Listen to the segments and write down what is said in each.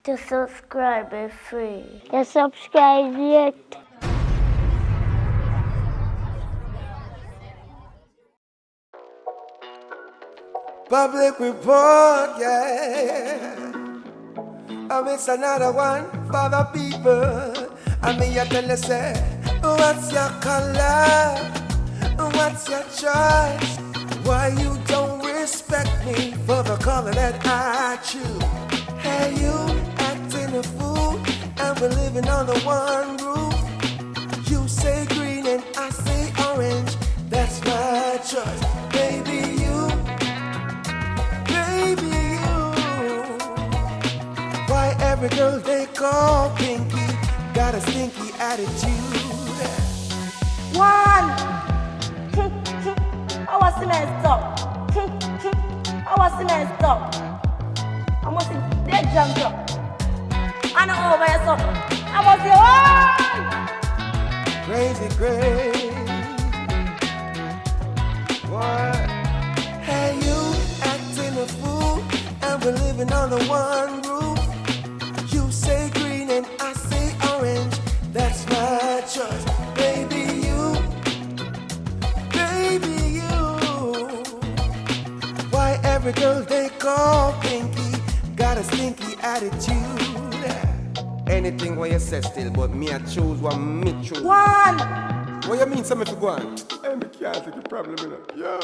To subscribe is free. To subscribe yet. Public report, yeah. It's another one for the people. I mean, you tell us, say, what's your color? What's your choice? Why you don't respect me for the color that I choose? Hey, you acting a fool, and we're living under one roof. You say green and I say orange. That's my choice, baby. Why every girl they call Pinky got a stinky attitude? One. I was messed up. I was messed up. I must be dead jumped up. I know over yourself. I was your Crazy, crazy. What? Hey, you acting a fool, and we're living under one roof. You say green and I say orange. That's my choice, baby. Why every girl they call Pinky got a stinky attitude? Anything what you say still, but me I choose one, me choose. one. What you mean, something to go on? Hey, me can't take a problem, you know. Yeah.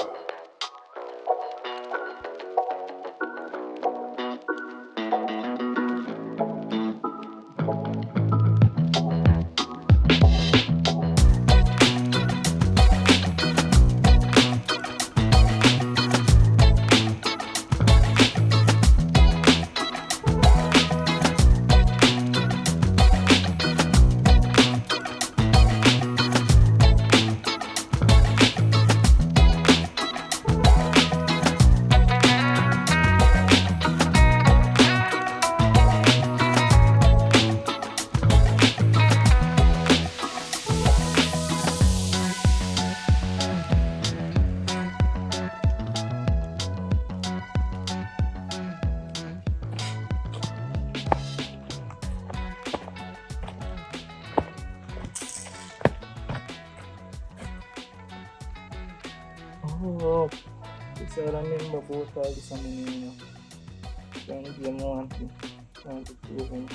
Oh, this I remember both all this and you know. Trying to get more and trying to prove him.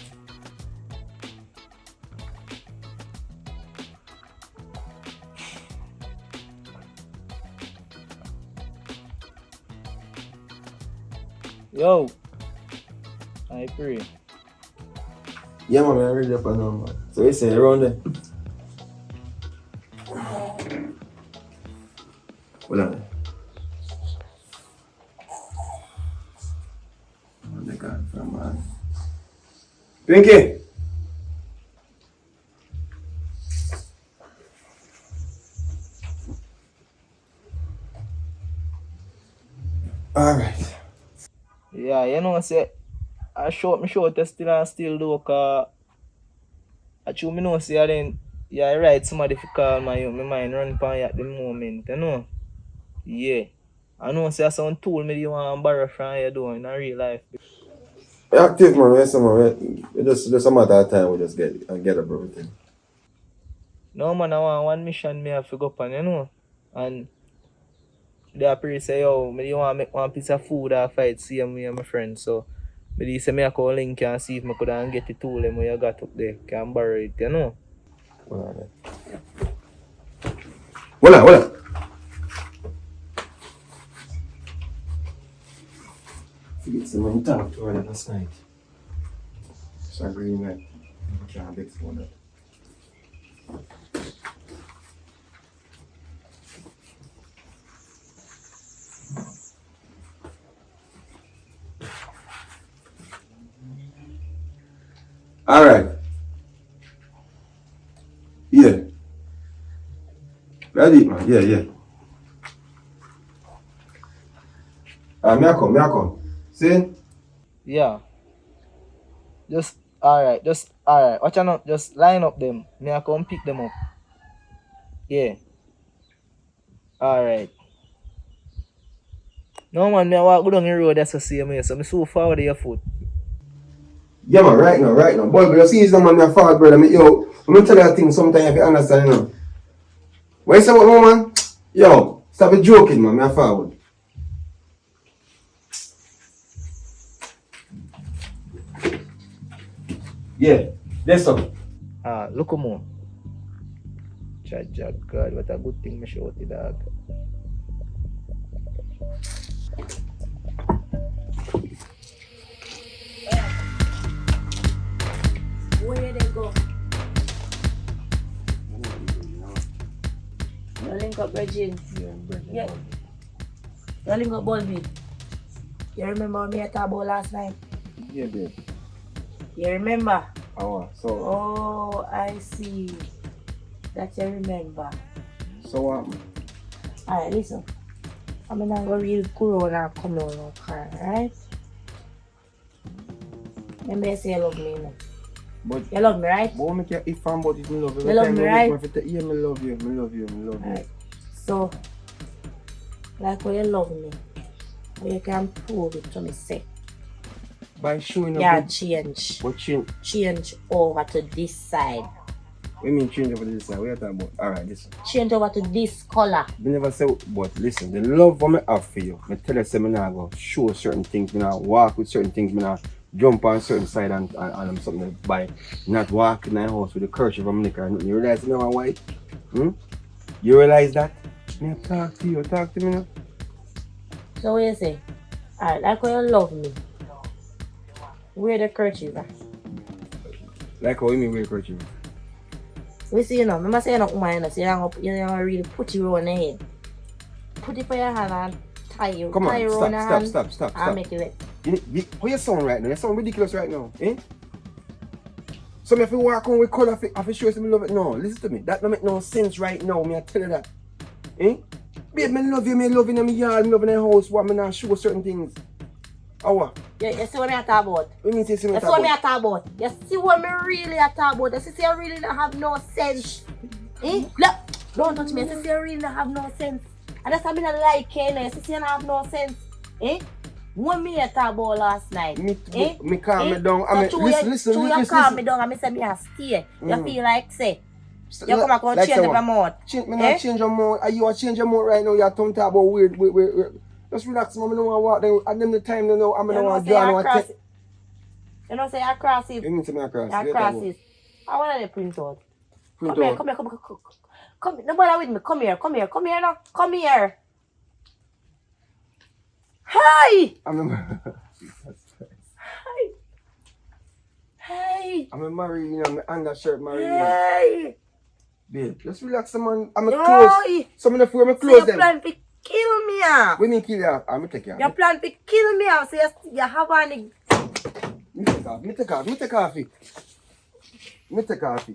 Yo, I pray. Yeah, man, I read up on number. So you say around there? Hold on. Oh, they got it from man. Pinky! Alright. Yeah, you know, say I short me short still and still do cause I true me know say I then yeah right somebody fi call my mind run pan you at the moment, you know. Yeah. I know say some tool me you want borrow from you do in a real life. Active, man. Yes, man. Just a matter of time we just get up everything. No man, I want one mission me have to go up on, you know. And the operator say, yo, me you want make one piece of food or fight see me and my friend. So me say me I call link and see if me could get the tool them you got up there. Can borrow it, you know. Hold on. Hold on. Forget someone talked to her last night. It's a green light. I can't explain that. Alright. Yeah. Ready, man. Yeah. Me I come. See? Yeah. Just alright. Watch out, just line up them. Me I come pick them up. Yeah. Alright. No man, me I walk go down the road that's the same way. So me so forward your foot. Yeah, man, right now. But you see, it's not my fault, brother. I'm gonna tell you a thing sometimes if you understand, you know. What you say about me, man? Yo, stop it joking, man. I'm forward. Yeah, that's all. Look more. Jaja, God, what a good thing me show the dog. Where they go? You link up Regine. Yeah. You link up Bulby. You remember me at about last night? Yeah, babe. You remember? So. Oh, I see. That you remember. So what? Alright, listen. I'm gonna go real Corona come on our car, right? Remember you say you love me, you know. But you love me, right? But make you if I'm about it, me love you. You love me, right? Yeah, me love you. Right. So, like when you love me, but you can prove it to me, say. By showing up. Yeah, change. What change? Change over to this side. What do you mean change over to this side? What are you talking about? Alright, listen. Change over to this color. We never say, but listen, the love what I have for you, I tell you, say, I'm not going to show certain things, I'm not walk with certain things, I'm not jump on certain side and something by not walk in my house with a kerchief from liquor. You realize you know my wife? You realize that? Me talk to you, talk to me now. So what you say? Alright, like when you love me, where the kerchief at? Like how you mean where the kerchief? We see, you know, remember saying no woman, so you don't really put it on the head. Put it for your hand and tie you. Come tie on, stop. And make it wet. How you sound right now? You sound ridiculous right now, eh? So me if you walk on with color, I feel sure you love it. No, listen to me. That don't make no sense right now. Me I tell you that, eh? Babe, me love you in my yard, me love in the house. What me not show certain things. Oh what? Yeah, you see what I talk about? What mean you see what I talk about? You see what me really talk about? You see you really don't have no sense. Eh? Look, don't touch me. You see you really don't have no sense. And that's why I don't like it. You see you don't have no sense. Eh? What me talk about last night? Me calm me down. Listen. You calm me down and me say me a stay. You feel like say you come back and change your mouth. Me not change your mouth. Are you change your mouth right now? You're talking about weird. Just relax, man. I don't want to walk them. At them the time, you know, I'm going to want to do. You know, say I cross it. You mean to me I cross? I cross it. I want to print out. Print come out. Here, come here. No bother with me. Come here now. Come here. Hi! I remember. Hi! I'm married, you know, I'm undershirt married. Hey! Babe, just relax, man. I'm close. Some of the food, I'm close them. You plan to kill me, ah? What do you mean kill you? I'm going to take you. You plan to kill me, ah? So you have any... Me take off.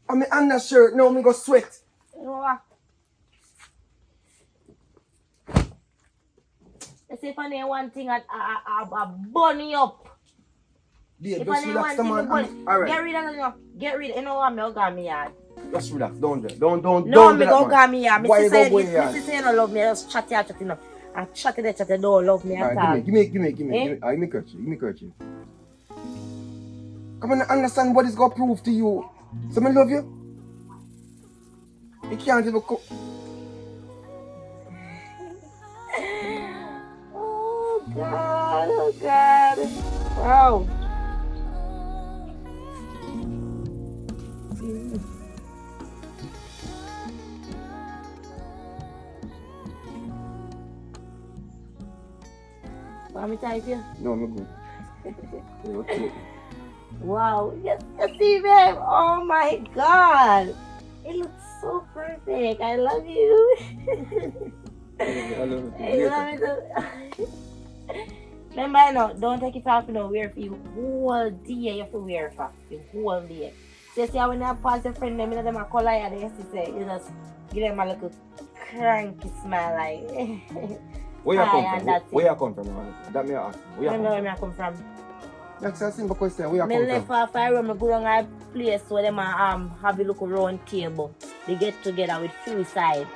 I'm an undershirt, now I'm going to sweat. You know what? You see if I need one thing, I burn you up. Babe, If just I need relax, one man. thing, Alright. get rid of it. Get rid. You know what? Me got me yard. Just relax. Don't No, do me that, go man. got me yard. Why you go boy Me yard? say you don't love me. Just chat enough. And chat don't love me at all. Alright, give me kerchief. Come on, understand what is going to prove to you. So I love you. You can't even cook. Oh God. Wow. Want me to type you? No, I'm good. Okay. Wow. Yes, see, babe. Oh my God. It looks so perfect. I love you. I love I love it. Remember, you know, don't take it off, you know, wear for you whole day. You have to wear for the whole day. So you see when you pass your friend, them, you know, them a color you, you say, you just give them a little cranky smile like. Where you come from? Man? That me ask. Where I come from? That's a simple question. Where you Me come left from? off I room, I go down a place where them have a look round table. They get together with few side.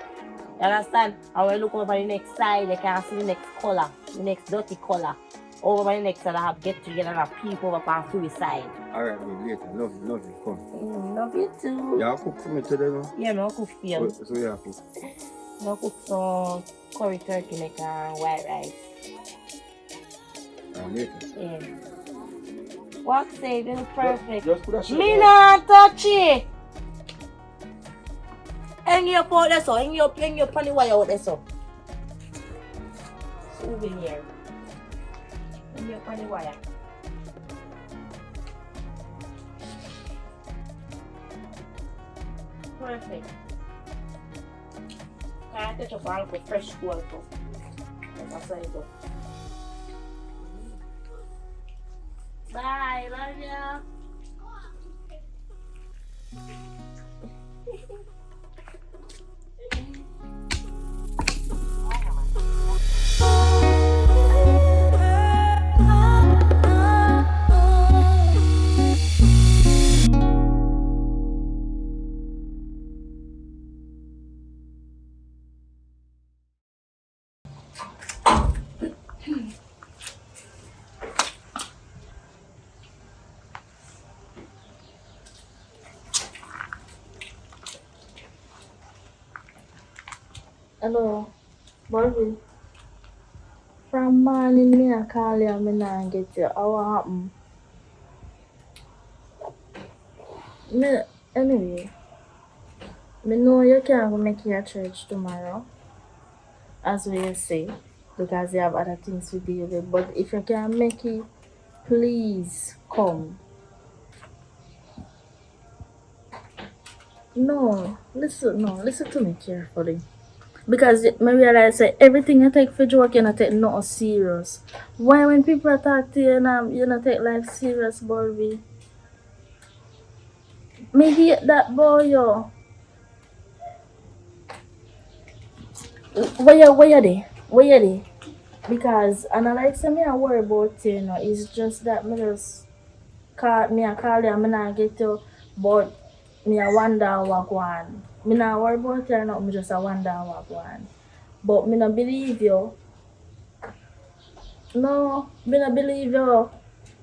You understand? And when you look over the next side, you can see the next color, the next dirty color. over my next and I have get together and have people up on suicide. Alright, later. Love you. Come. Love you too. You cook for me today, no? Yeah, no cook for you. So you cook? No cook some curry turkey make and white rice. Later. Yeah. What say? This is perfect. Just put a shot. Me not touch it. Hang you up out there so. Hang you up on the wire out there so. Souvenir. Hang you up on the wire. Perfect. I touch up all the fresh gold too. That's how it go. Bye, love you. Hello, Bobby. From morning me I call you and me not get you. How what happen? Anyway, me know you can't go make your church tomorrow, as we say, because you have other things to deal with. But if you can make it, please come. Listen to me carefully. Because I realize that everything you take for joke, you not take nothing serious. Why when people talk to you, you not take life serious, Bobby? Me hate that boy, yo. Where you there? Because, and I like say me I worry about you, you know. It's just that me just call you and me not get you, but me I wonder what go on. Me not worry about you, no, me just I wonder what go on. But me not believe you. No, me not believe you.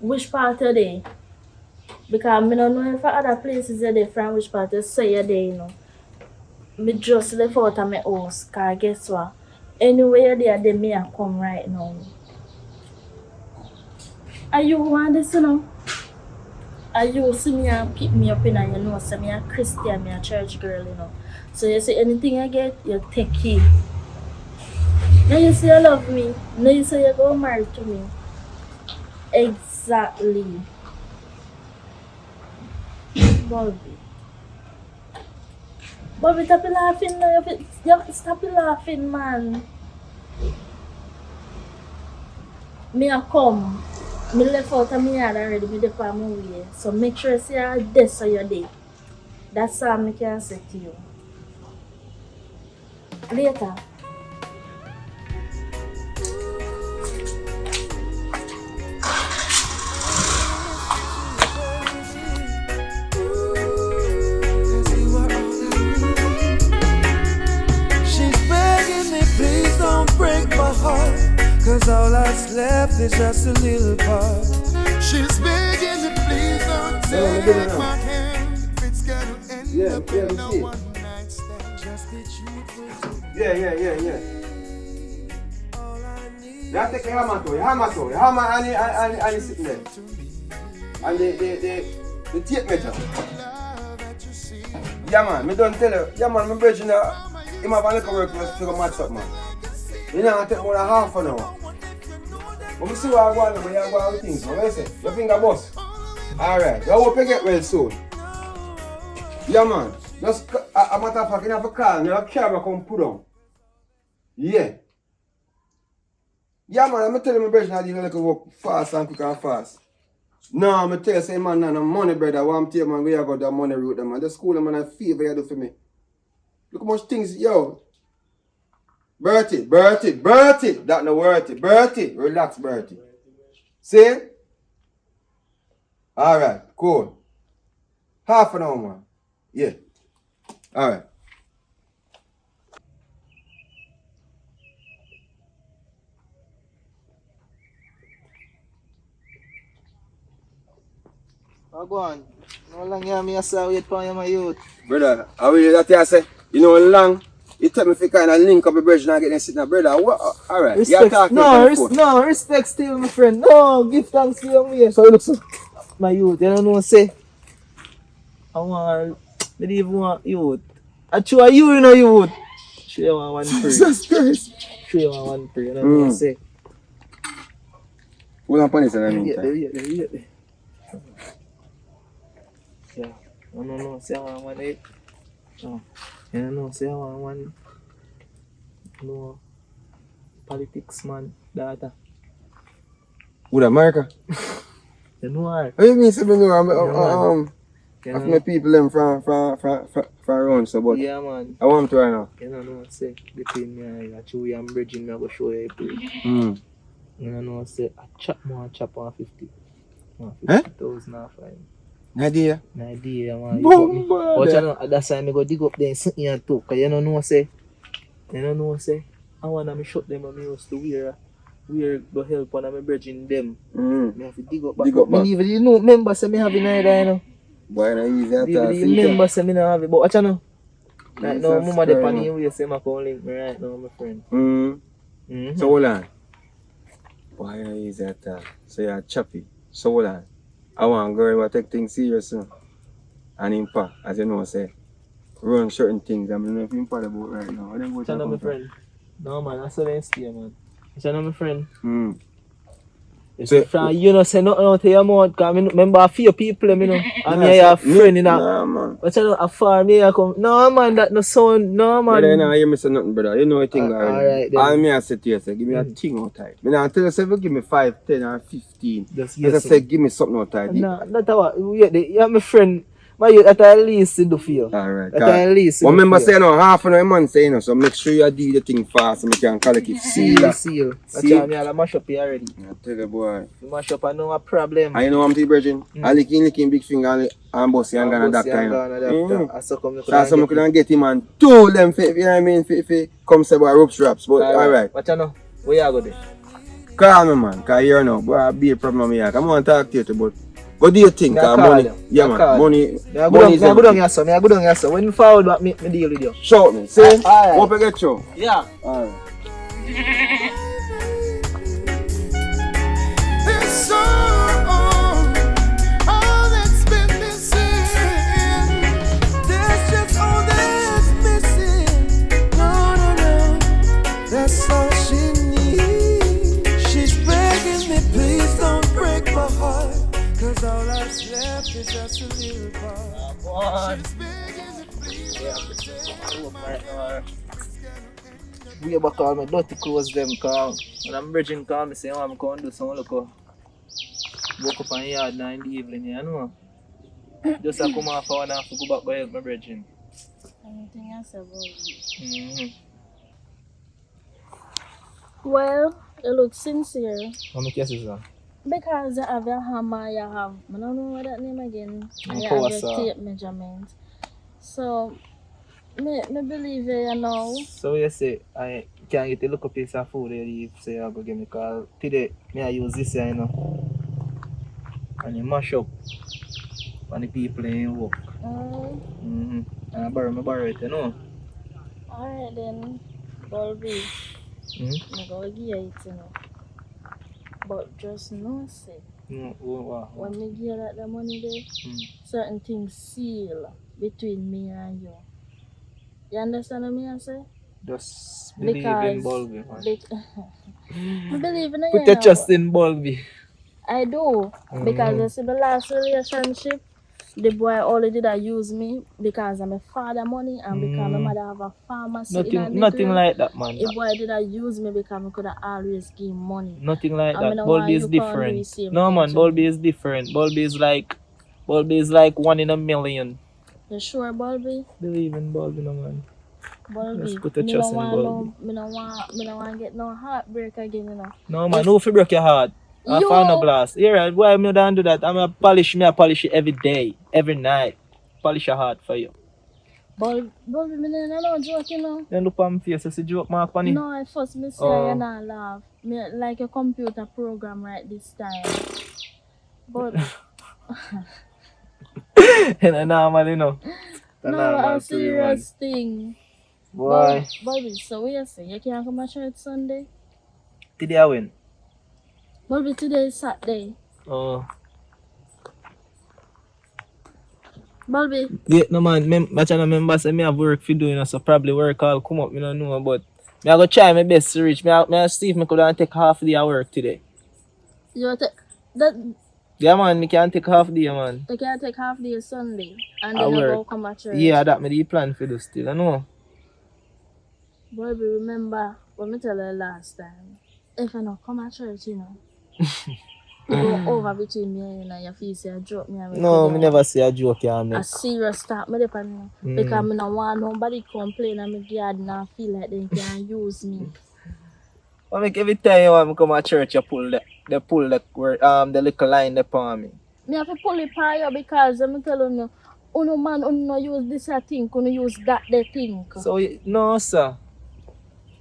Which part you there? Because me don't know if other places you're there from which part you say you're there, you know. Me just left out of my house, because guess what? Anywhere there, me I come right now. Are you want this, you know? Are you see me and pick me up in and you know, so me a Christian, me a church girl, you know. So you say anything I get, you take it. Now you say you love me. Now you say you go married to me. Exactly. Bobby, stop laughing now. You have to stop laughing, man. Me a come. Me left out of my yard already. Me dey on my way. So make sure you see you're there so you're there. That's all I can say to you. Later. Cause all that's left is just a little part. She's begging me, please don't take my hand. If it's gonna end up in a one night stand, just be truthful. Yeah. You take your hammer and it's sitting there. And the tape measure. Yeah man, me don't tell you. Yeah man, my brother, him have a little work for us to go match up, man. You know, I take more than half an hour. But we see what I go on, but you go on with things. What you say? Your finger bust. Alright, you hope you get well soon. Yeah man, just a matter of fact, you have to call me, your camera come put on. Yeah. Yeah man, I'm telling my brother I do like work fast and quick and fast. No, I'm tell you, say man, no money brother, what I'm telling man, we have got that money route man. The school man, a favor you do for me. Look how much things, yo. Bertie, that no worth it. Bertie, relax, Bertie. See? Alright, cool. Half an hour, man. Yeah. Alright. Go on. No long here, me I wait for you, my youth. Brother, I will that you say, you know, long, you tell me if you kind of link up the bridge and I get them sitting there, brother. What? Alright, you're talking no, respect still, my friend. No, give thanks to your way. So, look, so, my youth, you don't know what to say. I want, I don't even want youth. I try you know youth. Show you one free. Jesus Christ. Show you one free, you don't know what to say. Hold on, punish in the meantime. Yeah, I don't know, say I want one eight. No, you don't know, say I want one. No, politics man, data. With America? You know her. What do you mean, say me know? I've met people them from around, so but Yeah, man. I want to right now. You don't know what to say. Between me and you, I show you I'm bridging me, I go show you a place. Mm. You don't know what to say. I chop on 50. Eh? 50,000 off fine. Idea? No idea, man. Boom, But you know, at that time I go dig up there and sit here and talk. Cause you don't know what to say. You don't know what to say. I want to shut them and I used to wear go help on my bridging them. Mm. I have to dig up back. Dig up back. Me even you know members say me have it either, you know. Boy, not easy at all. The members say me not have it. But what you know? Right now, Jesus mama the Christ. panny way say my call link me right now, my friend. So hold on. Boy, not easy at all. So you're choppy. So hold on. I want girl who take things serious now. And impact, as you know, say, run certain things. I don't know if you impact about right now. I don't go What's your my friend? No man, that's how they stay, man. What's your my friend? So, From you know say nothing out of your mouth, cause I remember a few people, you know, and me a friend in that. Nah, man. But you know, a far me I come. No man, that no sound. No man. Brother, you know, hear me say nothing, brother. You know a thing alright then. All me I say to you, say, give me a thing out time. Me now tell you, say, if you give me 5, 10 or 15. Just As I say, give me something out time. No, not what. You're my friend. My youth, that at least to do for you. Alright. That at least. One member say, no, half an hour a month say, no, so make sure you do the thing fast so we can collect it. Seal. See? That's why me all mash up here already. I tell you, boy. You mash up, I know a problem. And you know what I'm telling you, Virgin? I licking big finger and bossy and gonna doctor, you know. I suck him. So some couldn't get him and told them, you know what I mean, if come say about rope straps, but alright. What you know? Where you go there? Call me, man, because you know, boy, I be a problem here. Come on, talk to you, but what do you think? Me I Money, call you. yeah, I man, call money, you. Me I money is go down everything. here, so. When you forward back, me deal with you. Shout me, see? Alright. Hope you get you. Yeah. Alright. This song, all that's been missing. There's just all that's missing. No. That's all she needs. She's begging me, please don't break my heart. Cause all that's left is just a little part. She's begging me, please don't We about call me dirty clothes them cause when I'm bridging call me say I'm going to do some look woke up on yard now in the evening, you know. Just I come off and I have to go back by help my bridging. Anything else about you? Mm-hmm. Well, you look sincere. How many cases are? Because you have your hammer, you have, I don't know what that name again. And you Power have your saw. tape measurement. So, me believe you know. So you say I can't get a look up piece of food there if say I go give me call. Today me I use this here, you know. And you mash up on the people in work. And I borrow it, you know. Alright then, Bulby. I'm gonna give you it, you know. But just know, say, when me give you that the money there, certain things seal between me and you. You understand what I say? Just believe in Bulby, man. I believe in Put your trust in Bulby. I do. Because you see the last relationship, the boy already did use me because I'm a father money and because my mother have a pharmacy. Nothing like that, man. The boy did use me because I could always give money. Nothing like And that. me no Bulby want is you different. can't receive No man, attention. Bulby is different. Bulby is like 1 in a million. You sure, Bulby? Believe in Bulby, no man. Bulby, Just put the trust in Bulby. me no want to get no heartbreak again, you know. No man, who fi break your heart? I You- found no glass. Here, right? Why me don't do that? I polish it every day, every night. Polish your heart for you. Bulby, me no joke, you know. Then look on my face, it's a joke mark on it. No, at first me say you not laugh. Me like a computer program right this time. But And a normal, you know. A No, normal a to you, man. serious thing. Boy, Bobby, so what you say? You can't come at church Sunday? today I win. Bobby, today is Saturday. Oh. Bobby, Yeah, no man, but I remember say me have work for doing, so probably work all come up, me don't know, but me I go try my best to reach. Me I see if me could take half the day of work today. you take that Yeah man, me can take half the day, man. you can take half day Sunday and I then you work. go come at church. Yeah, that me the plan for do still, I know. Bobby, remember what me tell you last time? If I not come at church, you know. You go over between me and you know, your face say joke me and me. No, me never say a joke, yeah, A me. serious talk me depend because me no want nobody complain and me God now feel like they can use me. But make every time you want me come to church, you pull the little line there for me. Me have to pull it by you because I'm telling you, uno man uno use this a thing, uno use that they think. So, no, sir.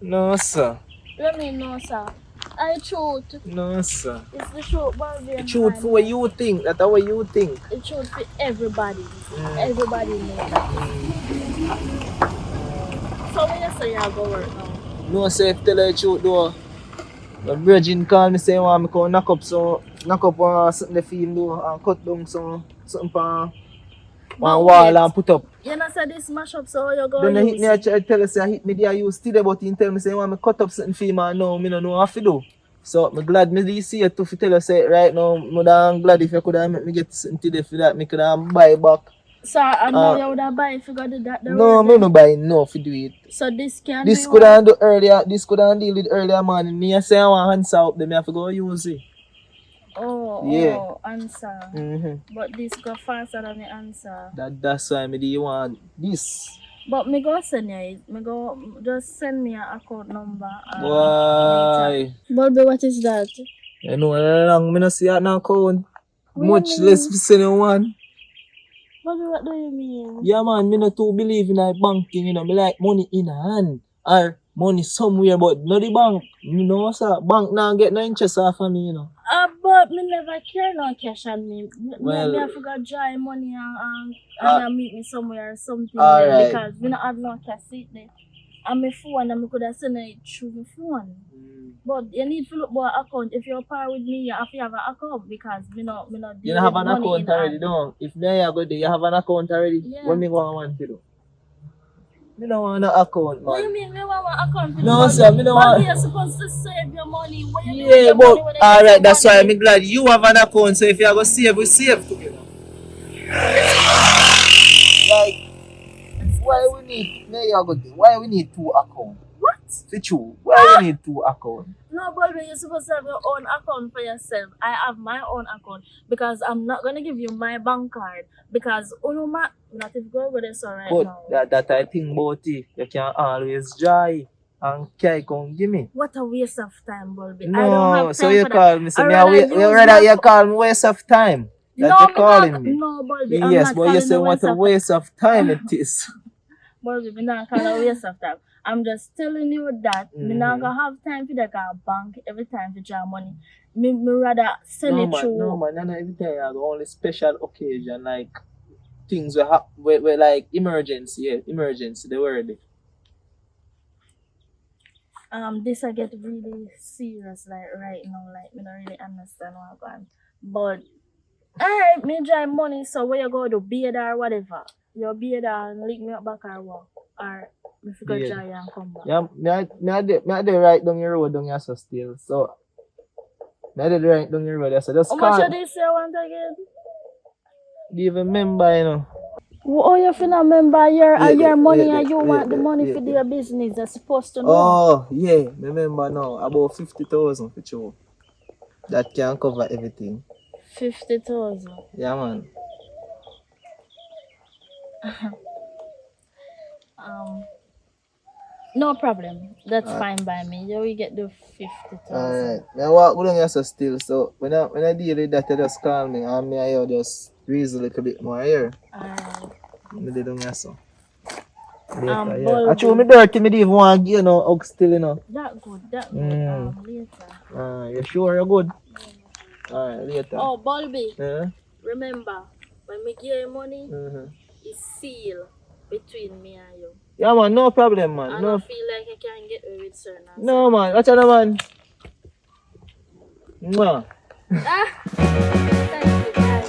No, sir. Let me know, sir. I truth. No, sir. It's the truth, Barbie. The truth for what you think. That's what you think. The truth for everybody. Everybody knows that. So when you say you go work now? No, sir, if tell you the truth, though. The virgin called me saying, want me to knock up something the field, though, and cut down something for one wall and put up. You know, say this mash up, so you go Then use. he hit me, I tell you, say, I hit me there, you still there, but he tell me, say, want me cut up something for him, and now, I don't know what to do. So, I'm glad me see you to tell you, say, right now, I'm glad if you could have make me get something today for that, me could have buy back. So, I know you would have buy if you got do that. No, me no buy no for do it. So, this can This do could have do earlier, this could have deal with earlier morning. Me I say I want answer up, then I have to go use it. Yeah. Oh, answer. Mm-hmm. But this go faster than the answer. That's why me do want this. But me go send you it. Me go just send me your account number. Why? Bulby, what is that? You know, long me no see that now count. What Much you mean? less for sending one. Bulby, what do you mean? Yeah man, me no too believe in that banking, you know. Me like money in hand or money somewhere, but not the bank. You know, sir, bank now get no interest off of me, you know. But me never carry no cash on me. Well, me I forgot dry money and meet me somewhere or something alright. because me not have no cash seat there. And my phone and me could have sent it through my phone. But you need to look for an account. If you're par with me, you have to have an account because me not You don't have an account already, no? If there you go there, you have an account already. Yeah. What me want to do? Me don't want no account, man. What do you mean me want an account? No, sir, me don't want. You're supposed to save your money. What you do with Yeah, your but money when you alright, get that's your why money? I'm glad you have an account. So if you go save, we save together. Like, why we need? There you go. Why we need two accounts? What? For true. Why we need two accounts? No, but you're supposed to have your own account for yourself. I have my own account because I'm not gonna give you my bank card because not if you go with this right But now. that I think about it. You can always try and can come give me. What a waste of time, Bulby. No, I don't have time so you for call that. me. So I me, rather you use rather my you call me waste of time. That No, you calling me. No, Bulby. I'm Yes, not but you calling say a what a waste of time it is. Bulby, me not calling a waste of time. I'm just telling you that me not gonna have time for that kind of bank every time to draw money. Me rather send it through. No man, not every time you have only special occasion like things where like emergency, yeah, emergency, the word. This I get really serious like right now, like me don't really understand what I'm going. But alright, me drive money, so where you go to bed or whatever. You bed and link me up back or what? Or me forgot Yeah. drive and come back. Yeah, me I dey right down your road down here so still. So me I dey right down your road there, so just How call. much you say want again? Do you even remember, you know? Oh, you finna remember your money and you want the yeah, money yeah, for yeah. their business. They're supposed to know. Oh, yeah, remember now, about 50,000 for sure. That can cover everything. 50,000. Yeah, man. No problem. That's fine by me. You will get the 50,000. Alright. I walk good on here so still, so when I deal with that, you just call me and me and you just raise a little bit more here. Alright. Me do down here so. Bulby. Actually, me dirty, me don't even want to, you know, hug still, you know. That good. Later. You sure you're good? Alright, later. Oh, Bulby. Yeah? Remember, when me give you money, Mm-hmm. it's seal between me and you. Yeah, man, no problem, man. I No, don't feel like I can get away with certain no, man. Watch out, man. Mwah. Thank you, guys.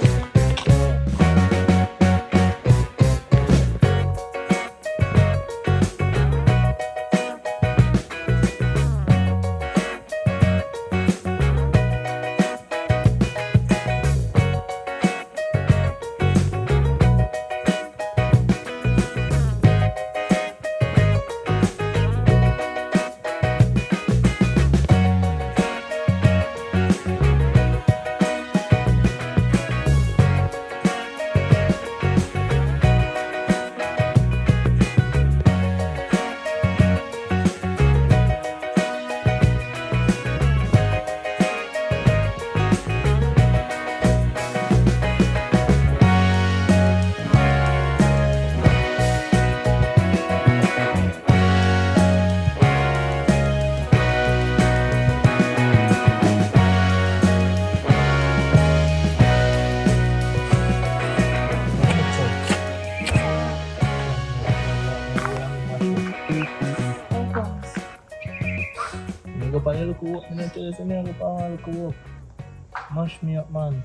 Me go pa look up. Me tell you, say me go pa look up. Mash me up, man.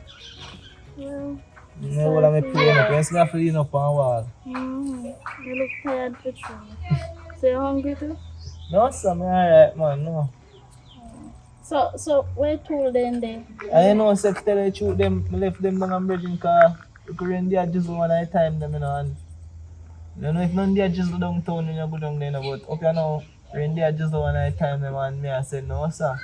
Well, You know what I'm playing up. You see me feeling up on the wall. you look tired for true. So you hungry too? No, sir, me alright, man. No. So where told them there? I know, say to tell you the truth, them me left them down on bridging car. Look around there, just one at a time, them, you know. And you don't know if none there just downtown when you go down there, but up here now, around there just one at a time, them, and me I said, no, sir.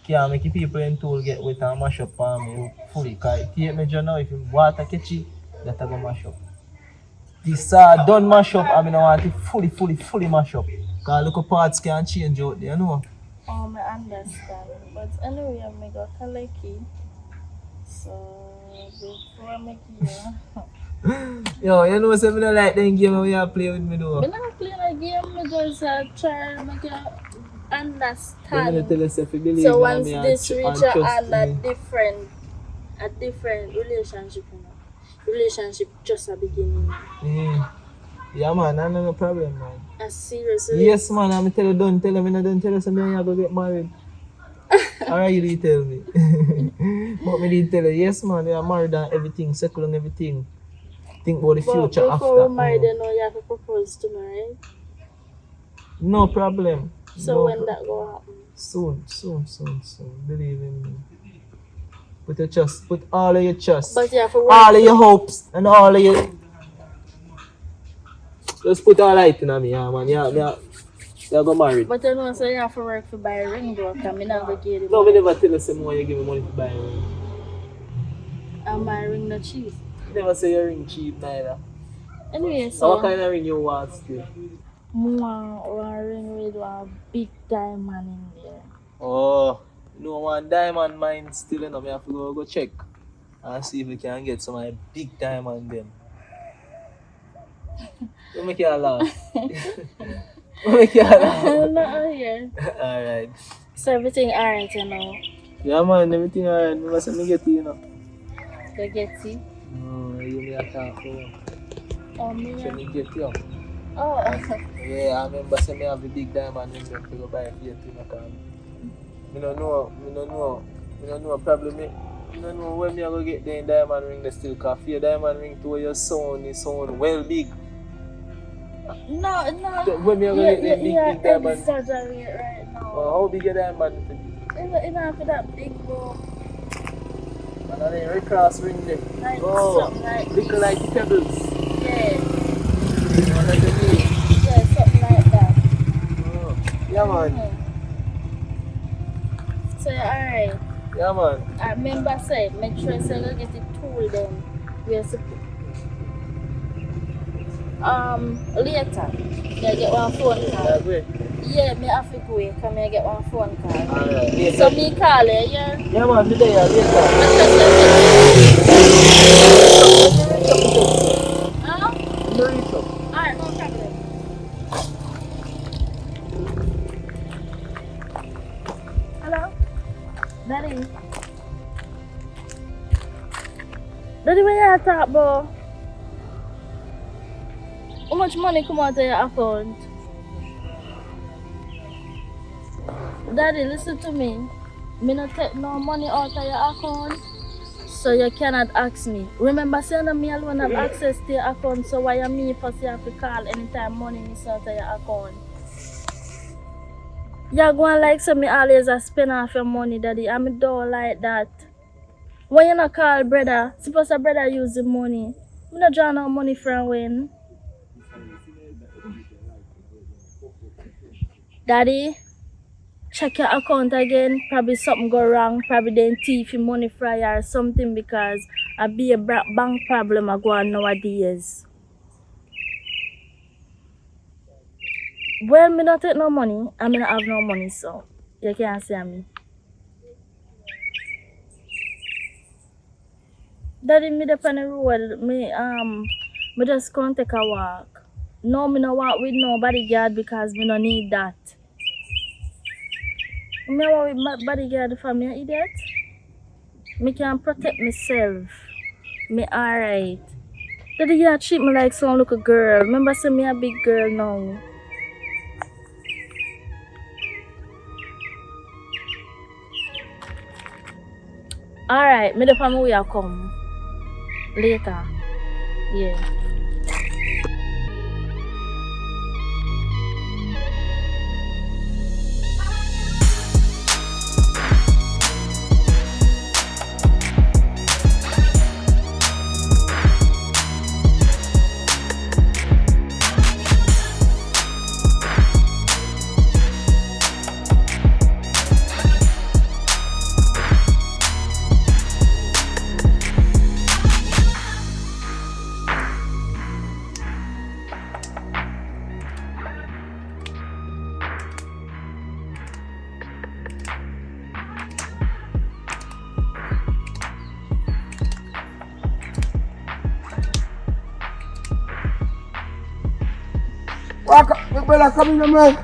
Can't make the people in tool get wet and mash up on me fully. Because it take me just now, if you water catch it, that I go mash up. This done mash up, I mean I want it fully mash up. Because look parts can change out there, you know. I understand. But anyway, I'm going to collect it. So, before I make it, Yo, you know, say I don't like them game when you play with me though. I'm not playing a game, I just try to make you I'm gonna understand. tell you, say, if you believe So in once me this and reach trust a me. different relationship, you know. Relationship just a beginning. Yeah, man, I no problem, man. A serious relationship. Yes, man, I'm tell you, don't tell me, don't tell you, something you go get married. Alright, you did tell me. But me did tell you, yes, man, you are married and everything, settle and everything. Think about the But future after. before we marry, then you have to propose to me, right? No problem. So No when pro- that go happen? Soon. Believe in me. Put all of your trust, But you have to work. all of your hopes, and all of your. Just put all light in me, yeah, man. Yeah, go married. But you know, so you have to work for buy a ring, though, because I'm not going to get it. No, me never tell you say more you give me money to buy a ring. And my ring not cheap. Never say your ring cheap neither. Anyway, So so what kind of ring you want still? one ring with one big diamond in there. Oh, no one diamond mine still, you know, me have to go check and see if we can get some of the big diamond them. Don't make you laugh. Don't make you laugh. I'm not here. Alright. So everything alright, you know. Yeah, man, everything alright. Me must me get it, you know. You get it? No, you me attack for. Oh, me. So me get you. Oh, Yeah, I remember say me have the big diamond ring them to go buy it for you, you know, cause me no know probably me no know when me I go get the diamond ring they still, cause for your diamond ring to your son is sound well big. no. When me I go get the big diamond. Exaggerate right now. How big your diamond to be? It's not for that big, bro. And then the red cross ring there. Like Oh, something like, little like pebbles. yeah, What like the name? yeah, something like that. Oh. Yeah, man. So you're alright. Yeah, man. I remember say, make sure say you get it tool then. We're supposed later, you get one phone Yeah, call. great. Yeah, me have to go in, come here get one phone call. Alright, later. So me call you, yeah? Yeah, man, today, yeah, later. Huh? No reach up. Alright, no problem. Hello? Daddy? Daddy, where you at? talk about how much money come out of your account. Daddy, listen to me. Me not take no money out of your account, so you cannot ask me. Remember, saying me alone have access to your account, so why you me first you have to call anytime money miss out of your account? You're going like so me always a spend off your money, Daddy. I don't like that. When you not call brother, suppose a brother use the money. Me not draw no money from when. Daddy, check your account again. Probably something go wrong. Probably then thief your money fry or something because I be a bank problem I go on nowadays. Well, me not take no money. I mean, I have no money, so you can't see me. Daddy, me up on the road. Me just can't take a walk. No, me no walk with no bodyguard because me no need that. Me walk with my bodyguard for me, idiot. Me can protect myself. Me alright. Daddy, you treat me like some little girl. Remember, say me a big girl now. Alright, me the family will come later. Yeah. Walk up, my brother, come in, man.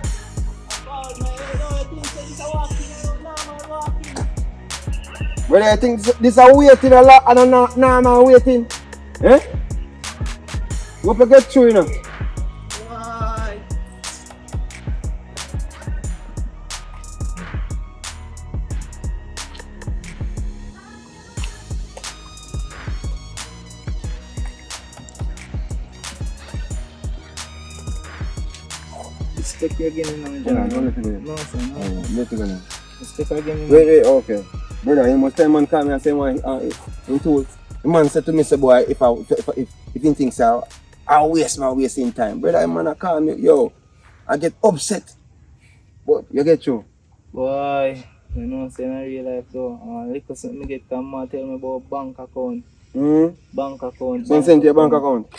Brother, I think this a waiting a lot, I don't know, nah, man, waiting. Eh? What you get through, you know? Why? Stick again in the No, let it go. No, sir, no. Let it go now. Stick again in Wait, okay. Brother, you must tell man call me and say why into the man said to me, say boy, if he thinks I wasting time. Brother, man call me, yo, I get upset. But you get through. Boy, you know what I'm saying in real life though. Little something get come and tell me about bank account. Bank account. So you send your bank account?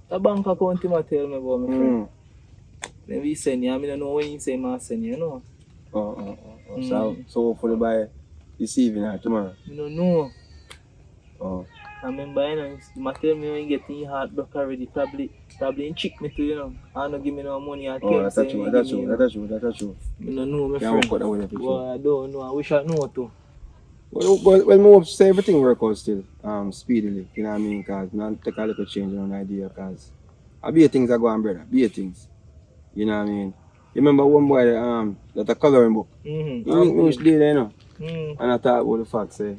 The bank account him tell me about my friend. Then we send you, I don't know when you say I send you, you know. So hopefully by this evening or tomorrow. I don't know. Oh. I remember, you know, you might tell me when you get in your heartbreak already, probably in trick me too, you know. I don't give me no money. That's true. That's true. I don't know, my friend. Well, I don't know. I wish I know too. Well, we hope say everything work out still, speedily. You know what I mean? Because I take a little change on idea. Because I be things are going, brother. Be things. You know what I mean? You remember one boy that a coloring book? He was there, you know. And I thought about the fact, say,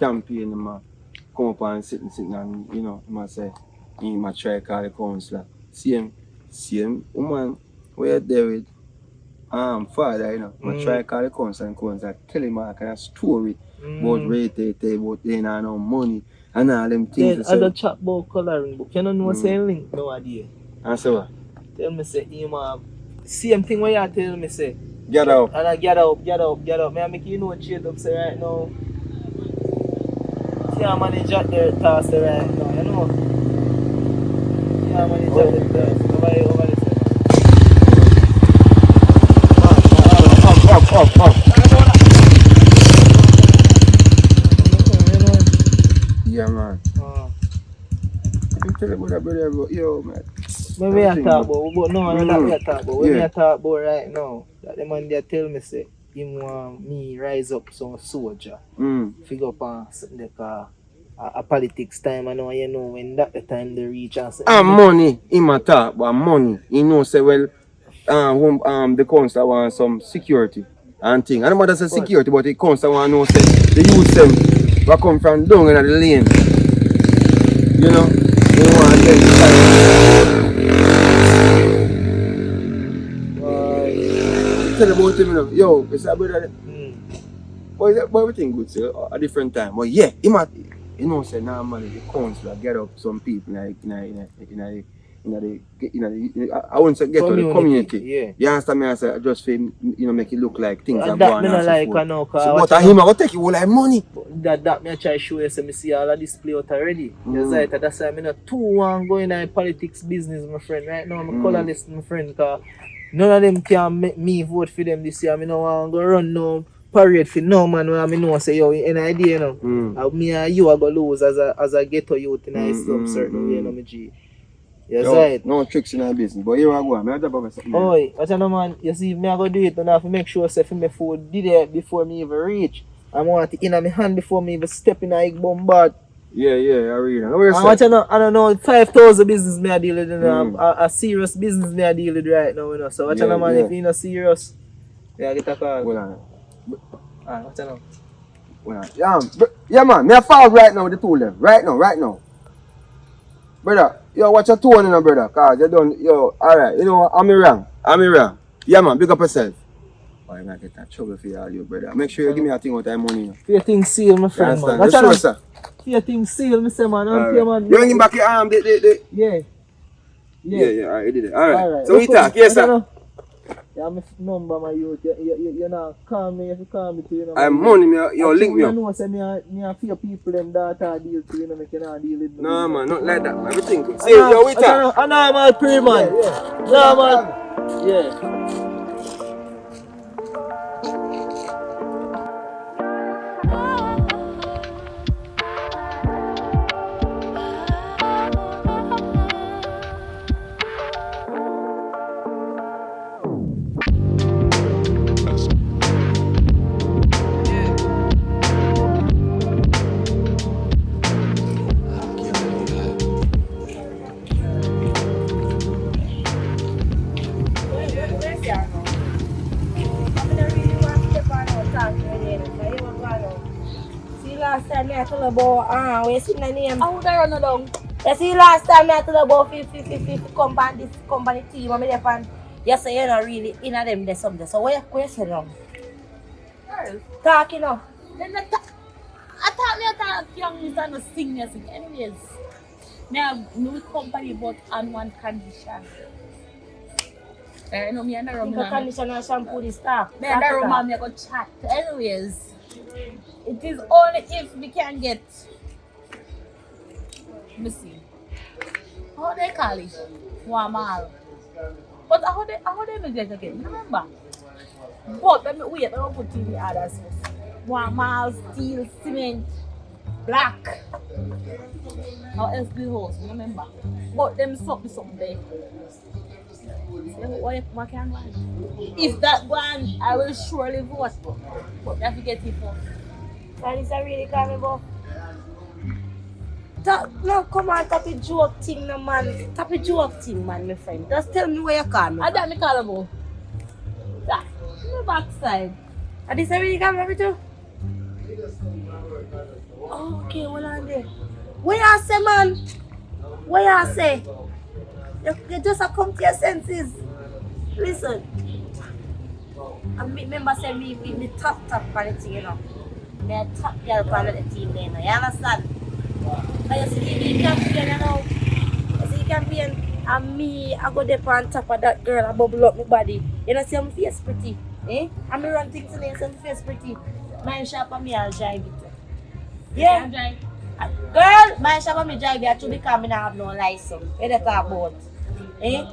campaign, come up and sit and, you know, he must say, he might try to call the counselor. Same woman, where there with father, you know, I try to call the counselor and counselor tell him a kind of story about rate, about they not no money and all them things. Then other chat about coloring book, you don't know say link nowadays. And so what? Tell me say him same thing what you tell me say. Get out. And I get up. May I make you know trade up say right now. See how manager there task right now, you know. See how manager there over there. Up. Yeah, man. You tell about that brother, bro. Yo, man. When we are talk about, but no, not that we are talk about. When we are talk about right now, that the man there tell me say, him want me rise up some soldier. Figure up on something like a politics time, I know you know when that the time they reach and say, And money, him a talk, but money. He know say well, the council want some security and thing. I don't matter say security, but the council want know say the youth them will come from down in the lane. You know, they want to tell about him, you know. Yo, it's a brother. But everything good, sir. A different time. But yeah, he might, you know, say normally the council get up some people like I wouldn't say get to the community. Yeah. You understand me? I say just for you know make it look like things are that going me on not like, forth. I know, So, but him I go take you all like money. That me I try show you, so me see all of this play out already. Yes, right. That's why I not too want go in a politics business, my friend. Right now, I'm colorless, my friend, because none of them can make me vote for them this year. I don't want to go run no parade for no man where I know say yo any idea, you know. Me and you are gonna lose as a ghetto youth in a slum certain way, you know, me G. Yes, right. No tricks in our business, but here I go. I talk about something. Oi, what you know, man? You see, me I go do it, and I have to make sure say for me food did it before me even reach. I want it in my hand before me even step in a bombard. Yeah, I read it. What you know, I don't know, 5,000 business me I deal with, you know, a serious business me I deal with right now, you know. So what you know, man, if you're not serious, yeah, get a call. Well, What you know? well, yeah, man, me a fall right now with the two of them. Right now. Brother, yo, watch your tone, you know, brother, cause you don't, yo, alright, you know, I'm wrong. Yeah, man, big up yourself. Oh, you might get that trouble for you, brother. Make sure you give me a thing with that money, you know. Your thing seal, my friend, man. That's sure, sir. Your thing seal, me say, man. Don't pay, man. You bring him back your arm, Yeah, alright, you did it. Alright. So Let's we talk, yes, sir. Yeah, my number, my youth. You know, call me if you call me to, you know. I'm money, yo, link me You up. know, say me a few people them that I deal to, you know, make you not deal with me. No, man, not like that, man. Everything good. See, yo, we talk. I know I'm a pre man. No, man. Yeah. Last time I told about where's the name? I would run along. You see last time I told about 50 company this company team and me there and you say you're not really in a them there something. So where you say now? Girl, Talking now. then I thought me attack young is and sing music. Anyways, me have no company but on one condition. You know me and the Think a Roman. conditioner shampoo this stuff. Me and the Roman me go chat. Anyways, it is only if we can get. Let me see. How they call it? Wamal. But how they make it again? Remember? But let me wait. I don't put in the others. Wamal, steel, cement, black. How else the host? Remember? But them something there. What can one? If that one, I will surely vote. But I have to get it for. That is a really kind of no, come on, tap a joke thing, no man. Tap a joke thing, man, my friend. Just tell me where you call me. I don't me call about. That, my backside. And this a really come me too? Oh, okay, hold on there. What you say, man? What you say? You just a come to your senses. Listen. I remember saying me top on the thing, you know. Me a top girl on the team there, you know. You understand? But you see the campaign, you know. You see the campaign, and me, I go there on top of that girl, I bubble up my body. You know, see my face pretty. Eh? And me run things in there, see my face pretty. Mine shop and me, I'll drive it. Yeah. Girl, mine shop and me drive it actually because I don't have no license. What you talk about? Eh?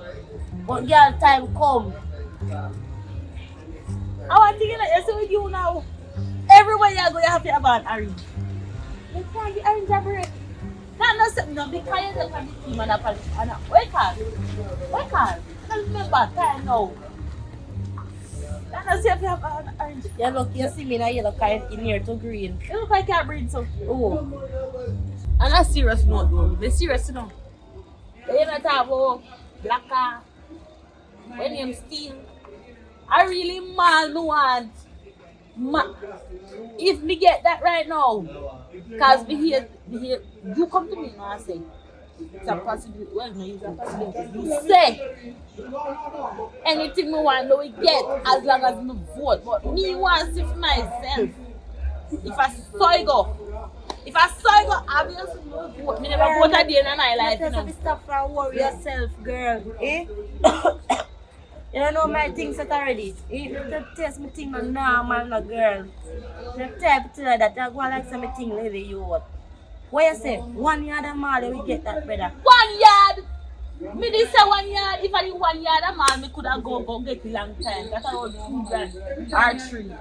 But girl, time come. I want to get like you with you now. Everywhere you go, you have to have an orange. You can't get orange everywhere. Not something, no, because you don't have the team and a police. Wake up. I can't remember time now. Not see if you have an orange. You look, you see me now, you look kind in here to green. You look like you breed so. Oh. On a serious note, though. Be serious, you know. You not talk about black car. When you steal. I really man no want. If me get that right now, cause we hear, you come to me now and say, it's a possibility. Well, no, it's a possibility. You say anything me want, no, we get as long as me vote. But me want to see myself. If I saw go, obviously no vote. Me never vote a day in my life. You know. Stop and worry yourself, girl. Eh? You don't know my things set already. You test me thing on normal, no girl. You type to that, I go like some thing leave you what. What you say? 1 yard a mile, we get that better. 1 yard! Me did say 1 yard. If I did 1 yard a mile, me could have go get it long time. That's about 2 grand. Or 3.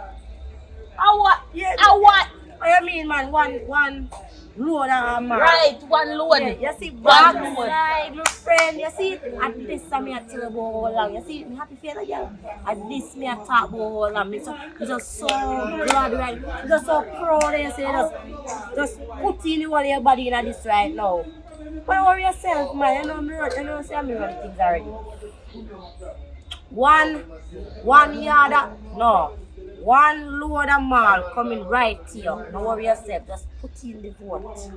I what? Yeah. I what? What you mean, man? One load a mile. Right, 1 load. Yeah, you see, backside, my friend, you see, at this me I tell you about how long. You see, me happy for you, girl. At this me I talk about how long. Me just so glad, right? Me just so proud of you, say, just put in your body in this right now. Don't worry yourself, man. You know, say I'm running things already. One yard, no. 1 load of mall coming right here. Don't worry yourself, just put in the vote.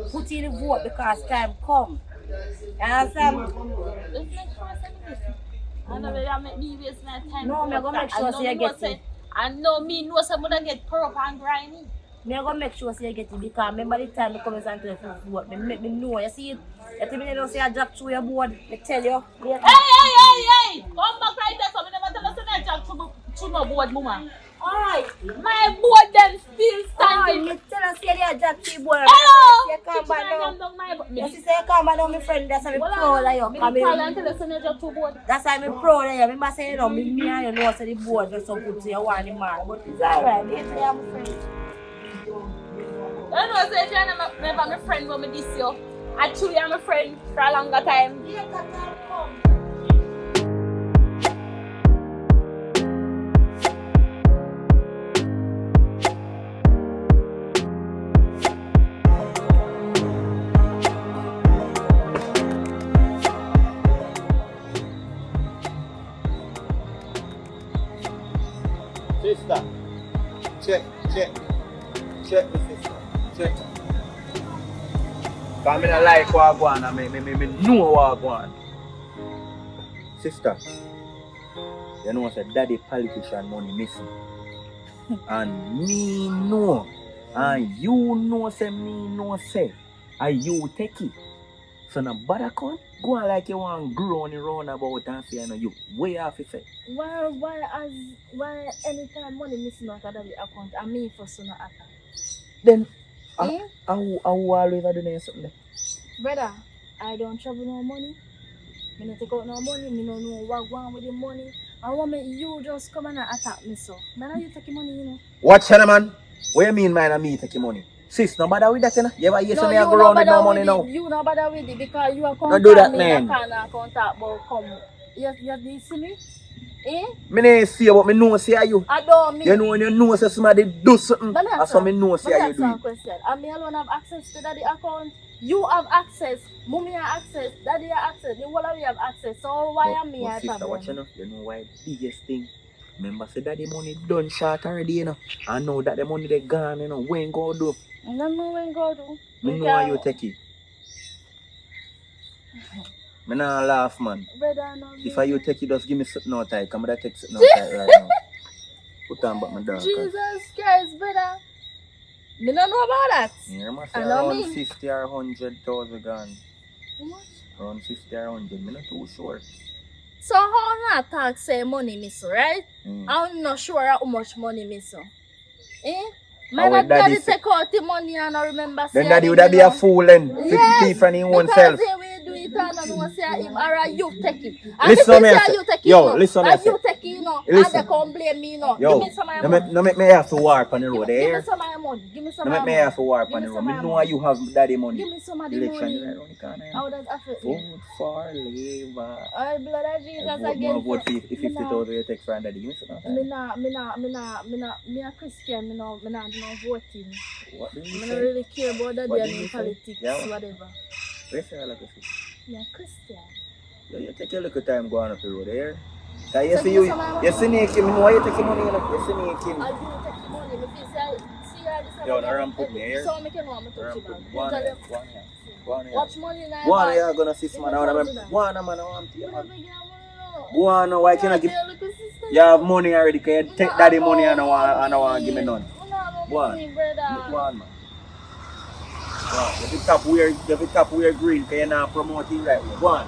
Put in the vote because time come. You understand? Let's make sure I send this. I know that make me waste my time. No, I'm going to make sure you get it. I know me know someone get purple and grimy. I'm going to make sure you get it because remember the time I come and tell you to vote. I make me know. You see it? You tell me you don't say I drop through your board. I tell you. Hey! Come back right there. So I never tell us that I drop through my board, mama. Alright. My board then still standing. You tell us you drop through your board. Hello! You come back down. You see, you come back down, my friend. That's why I'm proud of you. That's why I'm proud of you. Remember saying, you know, me and you know, so the board just so good to you want the man. But it's alright. You say I'm a friend. I know, say, John, never my friend, but me this year. Actually, I'm a friend for a longer time. Yeah, that time come. Sister, check the sister, check. Cause me not like what I go on and me know what I go on. Sister, you know say daddy politician money missing. And me know, and you know say me know say, and you take it. So now bother come, go on like you want grow on the roundabout and say, you know, you way off it say. Why anytime money missing out of the account, I mean for sooner after. Then, I always do something. Brother, I don't trouble no money. I don't take out no money. I don't know what going with the money. I want you just come and attack me so. Man, you take money, you know. Watch her, man. What you mean, man, me take money? Sis, no bother with that, you know? You ever hear me go around with no money now? You no bother with it because you are contact do that, me man. I contact about come. You see me? Eh? Me nah see you, but me know say you. I don't mean. You know when you know say somebody do something, that's how me know say you do it. Question. And me alone have access to daddy account. You have access. Mommy have access. Daddy have access. The whole of you have access. So why am me a sister, watch you know? You know why the biggest thing? Remember say that the money done short already, you know. I know that the money they gone, you know. When go do? I don't know when go do. Me know how you take it. Me nah laugh, man. Brother, no, if I you take it, just give me something out tight. Come and take something out tight right now. Put on back my dog. Jesus Christ, brother. Me don't know about that. Yeah, must say around 50 or 100,000 gone. How much? Around 50 or 100, I'm not too sure. So how not talk say money miss, right? I'm not sure how much money miss. Eh? Man, daddy take out the money and I remember then daddy would be a fool and thief from his own self. Because we do it and I don't say him or you take it. Listen to me, yo, listen to me. You take it, know. Listen. And they come blame me, you know. Yo, Give me some of your money. no make me have to warp on the road Give me there. some of your money. Give me some No of make your me money. have to warp Give on me the road. some Me of your know money. you have daddy money. Give me some of the Election money. right around the corner. How does that affect me? Vote for Labour. Oh, blood of Jesus I again. vote for 50,000 you take for daddy. Give me some. Me a Christian, me not do no voting. What do you I don't say? really care about that What day did in you say? politics, Yeah. whatever. Where's your like this? Me a Christian. Yeah, you take a little time going up the road there. Cause So give me some of my money. you sneak him, why you take your money? You sneak him. I do take money. Me feel see her this. Yo, no ram put me here. So me can want me touch you, man. Go on here. Watch money now. Go on, you're gonna see some man. Go on, man, I want you. Go on, why can't I give? You have money already, can you take daddy money and I don't want to give me none. Go on. Go on, man. Go on. If you tap wear green, can you not promote it right? Go on.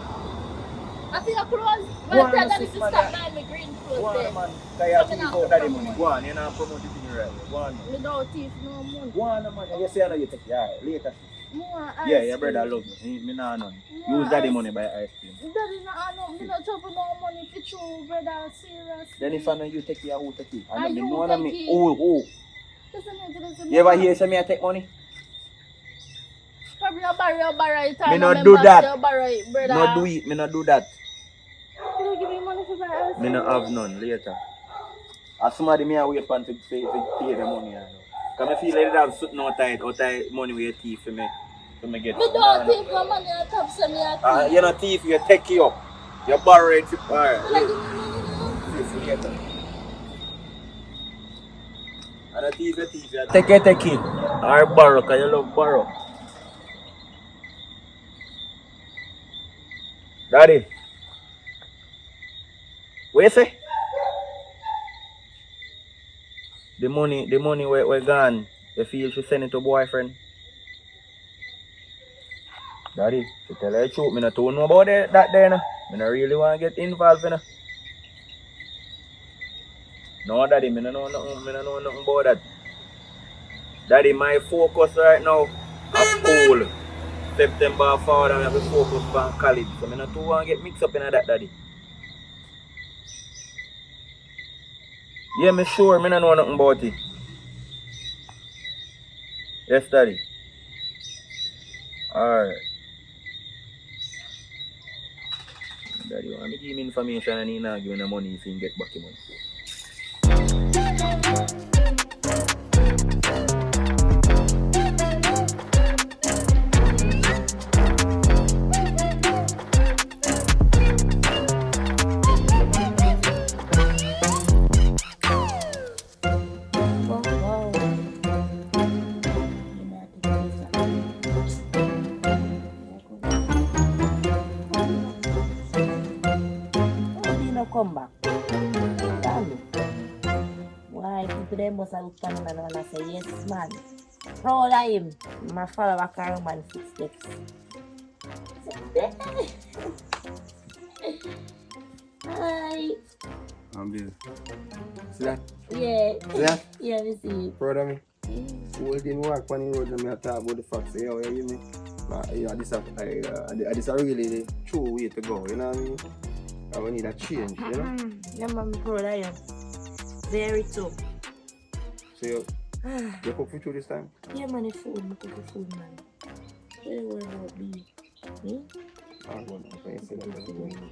I see your clothes. Go on, But tell that sis, if you man, stop yeah. buying me green Go clothes on, then. man. Can you think about daddy money? Go on, you're not promoting it right. Go on, man. Me don't thief no money. Go on, man. You say I know you take it. Alright, later. More Yeah, ice your brother cream. love me. Me nah none. More Use daddy ice- money buy ice cream. Daddy not no, me not trouble no money for true, brother. Seriously. Then if I know you take it, who take it? I know And me you know take me. it. Oh. Listen. You ever hear say me I take money? Probably you borrow it. Me not do that. You borrow it, brother. No do it. Me not do that. You don't give me money for buy ice Me not have none later. As somebody me I wait for to pay the money. You know. Cause I feel like they have something outside money with your teeth for me. To me get. Me don't take no money on top, so me a thief. You're not thief. You take it up. You borrow it. Alright. Like, give me money. Thief later. And a thief, you take it. Or borrow, cause you love borrow. Daddy. What you say? The money we're gone. You feel she send it to boyfriend? Daddy, to tell her the truth, me not know about that there. No. Me not really want to get involved in it. No, Daddy, me not know nothing about that. Daddy, my focus right now is school. September forward, I have to focus on college. So me not too want to get mixed up in that, Daddy. Yeah, me sure, me not know nothing about it. Yes, Daddy. Alright. Daddy, you want me give me information and he not give me the money if he get back the money. Come back. Darling. Why people they must have looked at him and say, yes, man. Proud of him. My follow back a man footsteps. Hi. I'm busy. See that? Yeah. See that? Yeah, we see. Proud of me? Whole day walk on the road and I talk about the facts. Say, yo, you hear me? This is really the true way to go, you know what I mean? And we need a change, you know? Yeah, man, I'm proud of you. Very true. So you cook for you this time? Yeah, man, it's food. I cook food, man. Don't worry about me. Me? I'm going to say that.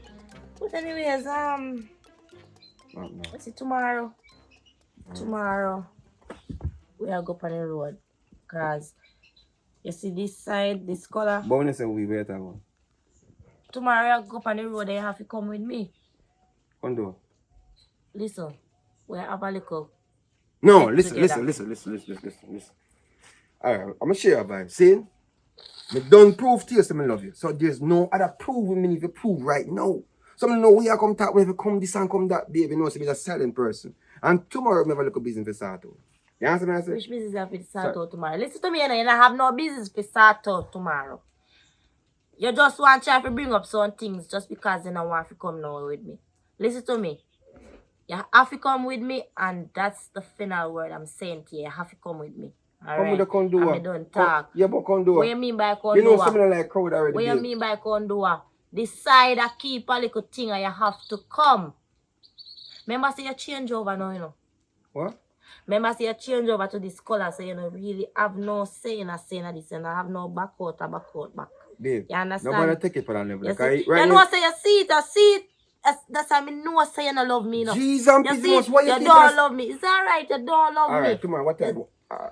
But anyways, No. what's it tomorrow? Tomorrow, we are go on the road. Cause you see this side, this color. But when you say we better go, Tomorrow I go on the road and you have to come with me. come do. Listen, we have a little. No, get listen. together. Alright, I'm gonna share a vibe. See? Me don't prove to you say me love you. So there's no other proving me need to prove right now. So I know where you come talk when you come this and come that, baby. No, so me a silent person. And tomorrow me have a little business for start out. You understand what I say? Which business you have to start out tomorrow? Listen to me, you know, you don't have no business to start out tomorrow. You just want to try to bring up some things just because you don't want to come now with me. Listen to me. You have to come with me, and that's the final word I'm saying to you. You have to come with me. All Come right? with the condoa. I don't talk. Yeah, but condoa. What you mean by condoa? You know something like crowd already. What you babe. mean by condoa? Decide I keep a little thing and you have to come. Remember, say you change over now, you know. What? Remember, say you change over to this color, so you don't really have no say in this, and I have no back out or back out back. Babe, You understand? nobody take it for that level. You, Like, see? right You now, know, say you see it, I see it. That's why I know say you don't love me, no. Jesus and You peace, see, much. Why you keep don't us? love me. It's alright, you don't love me. Alright, tomorrow, what time?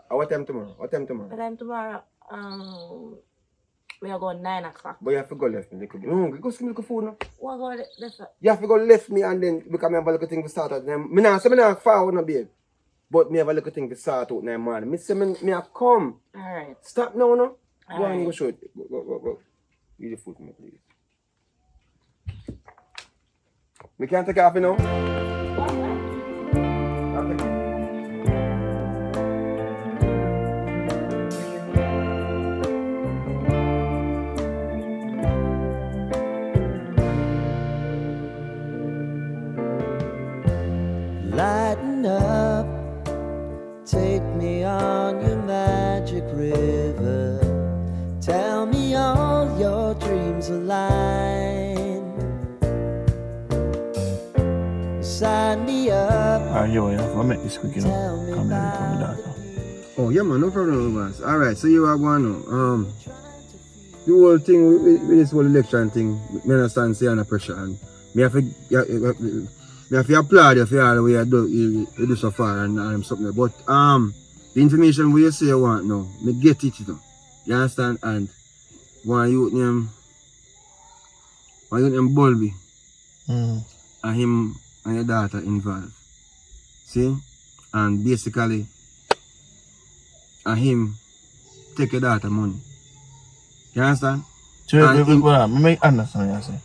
What time tomorrow? What time tomorrow? What time tomorrow? We are going 9 o'clock. But you have to go left me. No, go give me the food now. What go left? You have to go left me and then because I have a little thing to start out. Me not forward no babe. But me have a little thing to start out in the morning. Me say me a come. Alright. Stop now, no? Go Alright. and go show it. Go. Give the food to me, please. Me can't take off, you know? I'll take it. Lighten up, take me on your magic river. Tell me all your dreams align. Sign me up. Alright, yo, I'll make this quick, you know. I'm ready for my daughter. Oh, yeah, man, no problem, boss. Alright, so you are going now. The whole thing with this whole election thing, me understand, say under pressure, and me have to applaud you for all the way you do so far and something. But the information where you say you want now, me get it, you know. You understand? And one youth named Bulby, and him and your daughter involved. See? And basically, and him take your daughter money. You understand? So, I make understand what you say.